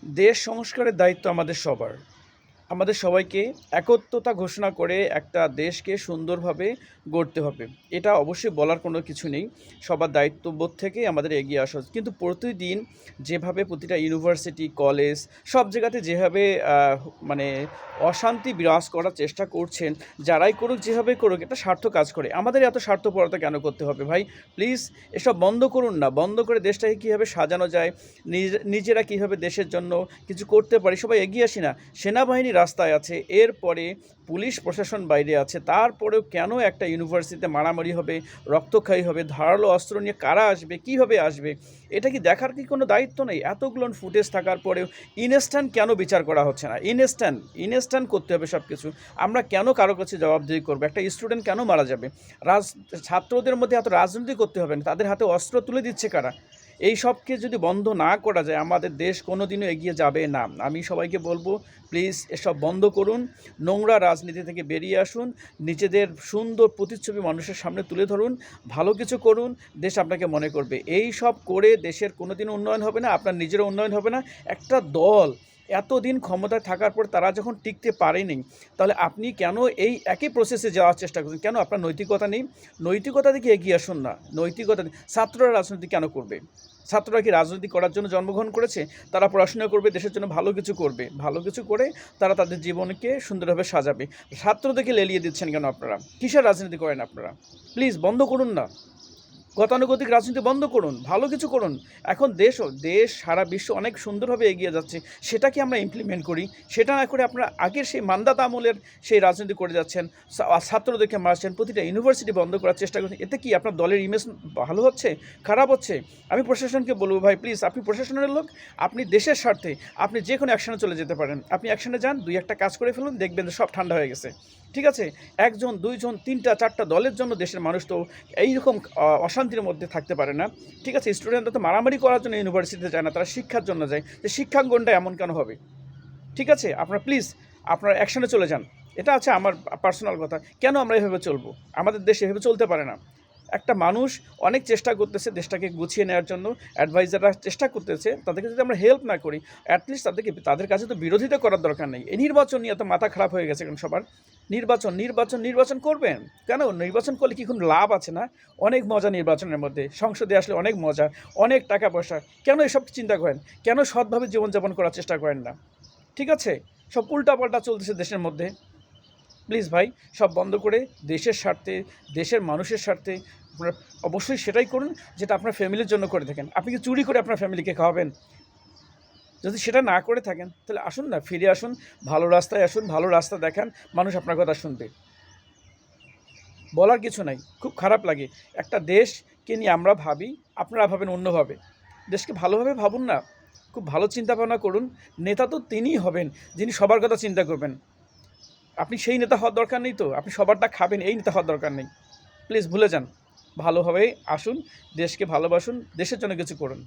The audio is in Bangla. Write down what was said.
দেশ সংস্কারের দায়িত্ব আমাদের সবার। আমাদের সবাইকে একত্রতা ঘোষণা করে একটা দেশকে সুন্দরভাবে গড়তে হবে। এটা অবশ্যই বলার কোনো কিছু নেই। সবার দায়িত্ববোধ থেকেই আমাদের এগিয়ে আসা উচিত। কিন্তু প্রতিদিন যেভাবে প্রতিটা ইউনিভার্সিটি, কলেজ সব জায়গাতে যেভাবে মানে অশান্তি বিরাজ করার চেষ্টা করছেন, যারাই করুক যেভাবে করুক একটা স্বার্থ কাজ করে। আমাদের এত স্বার্থপরতা কেন করতে হবে ভাই? প্লিজ এসব বন্ধ করুন না। বন্ধ করে দেশটাকে কীভাবে সাজানো যায়, নিজেরা কীভাবে দেশের জন্য কিছু করতে পারি, সবাই এগিয়ে আসি না। সেনাবাহিনী রাস্তায় আছে, এরপরে পুলিশ প্রশাসন বাইরে আছে, তারপরেও কেন একটা ইউনিভার্সিটিতে মারামারি হবে, রক্তক্ষয়ী হবে, ধারালো অস্ত্র নিয়ে কারা আসবে, কীভাবে আসবে, এটা কি দেখার কি কোনো দায়িত্ব নেই? এতগুলো ফুটেজ থাকার পরেও ইনস্ট্যান্ট কেন বিচার করা হচ্ছে না? ইনস্ট্যান্ট করতে হবে সব কিছু। আমরা কেন কারো কাছে জবাবদিহি করবো? একটা স্টুডেন্ট কেন মারা যাবে? ছাত্রদের মধ্যে এত রাজনীতি করতে হবে না, তাদের হাতে অস্ত্র তুলে দিচ্ছে কারা? এই সবকে যদি বন্ধ না করা যায়, আমাদের দেশ কোনো দিনও এগিয়ে যাবে না। আমি সবাইকে বলবো, প্লিজ এসব বন্ধ করুন, নোংরা রাজনীতি থেকে বেরিয়ে আসুন, নিজেদের সুন্দর প্রতিচ্ছবি মানুষের সামনে তুলে ধরুন, ভালো কিছু করুন, দেশ আপনাকে মনে করবে। এই সব করে দেশের কোনো দিন উন্নয়ন হবে না, আপনার নিজেরও উন্নয়ন হবে না। একটা দল এতদিন ক্ষমতায় থাকার পর তারা যখন টিকতে পারেনি, তাহলে আপনি কেন এই একই প্রসেসে যাওয়ার চেষ্টা করছেন? কেন আপনার নৈতিকতা নেই? নৈতিকতা দিকে এগিয়ে আসুন না। নৈতিকতা ছাত্ররা রাজনীতি কেন করবে? ছাত্ররা কি রাজনীতি করার জন্য জন্মগ্রহণ করেছে? তারা পড়াশোনা করবে, দেশের জন্য ভালো কিছু করবে, ভালো কিছু করে তারা তাদের জীবনকে সুন্দরভাবে সাজাবে। ছাত্রদেরকে লেলিয়ে দিচ্ছেন কেন আপনারা? কিসের রাজনীতি করেন আপনারা? প্লিজ বন্ধ করুন না। গতানুগতিক রাজনীতি বন্ধ করুন, ভালো কিছু করুন। এখন দেশ সারা বিশ্ব অনেক সুন্দরভাবে এগিয়ে যাচ্ছে, সেটাকে আমরা ইমপ্লিমেন্ট করি। সেটা না করে আপনারা আগের সেই মান্দাতা আমলের সেই রাজনীতি করে যাচ্ছেন, ছাত্রদেরকে মারছেন, প্রতিটা ইউনিভার্সিটি বন্ধ করার চেষ্টা করছেন। এতে কি আপনার দলের ইমেজ ভালো হচ্ছে, খারাপ হচ্ছে? আমি প্রশাসনকে বলবো, ভাই প্লিজ, আপনি প্রশাসনের লোক, আপনি দেশের স্বার্থে আপনি যে কোনো অ্যাকশনে চলে যেতে পারেন। আপনি অ্যাকশনে যান, দুই একটা কাজ করে ফেলুন, দেখবেন সব ঠান্ডা হয়ে গেছে। ঠিক আছে? একজন, দুইজন, তিনটা, চারটা দলের জন্য দেশের মানুষ তো এইরকম অশান্তির মধ্যে থাকতে পারে না। ঠিক আছে? স্টুডেন্টরা তো মারামারি করার জন্য ইউনিভার্সিটিতে যায় না, তারা শিক্ষার জন্য যায়। যে শিক্ষাঙ্গনটা এমন কেন হবে? ঠিক আছে? আপনারা প্লিজ আপনারা অ্যাকশনে চলে যান। এটা আছে আমার পার্সোনাল কথা। কেন আমরা এভাবে চলবো? আমাদের দেশ এভাবে চলতে পারে না। একটা মানুষ অনেক চেষ্টা করতেছে দেশটাকে গুছিয়ে নেওয়ার জন্য, অ্যাডভাইজাররা চেষ্টা করতেছে, তাদেরকে যদি আমরা হেল্প না করি, অ্যাটলিস্ট তাদের কাছে তো বিরোধিতা করার দরকার নেই। এই নির্বাচন নিয়ে এত মাথা খারাপ হয়ে গেছে এখন সবার। নির্বাচন করবেন কেন? নির্বাচন করলে কি কোনো লাভ আছে? না, অনেক মজা নির্বাচনের মধ্যে, সংসদে আসলে অনেক মজা, অনেক টাকা পয়সা। কেন এসব চিন্তা করেন? কেন সৎভাবে জীবনযাপন করার চেষ্টা করেন না? ঠিক আছে? সব উল্টাপাল্টা চলতেছে দেশের মধ্যে। প্লিজ ভাই, সব বন্ধ করে দেশের স্বার্থে, দেশের মানুষের স্বার্থে আপনারা অবশ্যই সেটাই করুন যেটা আপনার ফ্যামিলির জন্য করে থাকেন। আপনি কি চুরি করে আপনার ফ্যামিলিকে খাওয়াবেন? যদি সেটা না করে থাকেন, তাহলে আসুন না, ফিরে আসুন, ভালো রাস্তায় আসুন, ভালো রাস্তা দেখান, মানুষ আপনার কথা শুনবে। বলার কিছু নাই। খুব খারাপ লাগে। একটা দেশকে নিয়ে আমরা ভাবি, আপনারা ভাবেন অন্যভাবে। দেশকে ভালোভাবে ভাবুন না। খুব ভালো চিন্তাভাবনা করুন। নেতা তো তিনিই হবেন যিনি সবার কথা চিন্তা করবেন। আপনি সেই নেতা হওয়ার দরকার নেই তো। আপনি সবারটা খাবেন, এই নেতা হওয়ার দরকার নেই। প্লিজ ভুলে যান। ভালোভাবে আসুন, দেশকে ভালোবাসুন, দেশের জন্য কিছু করুন।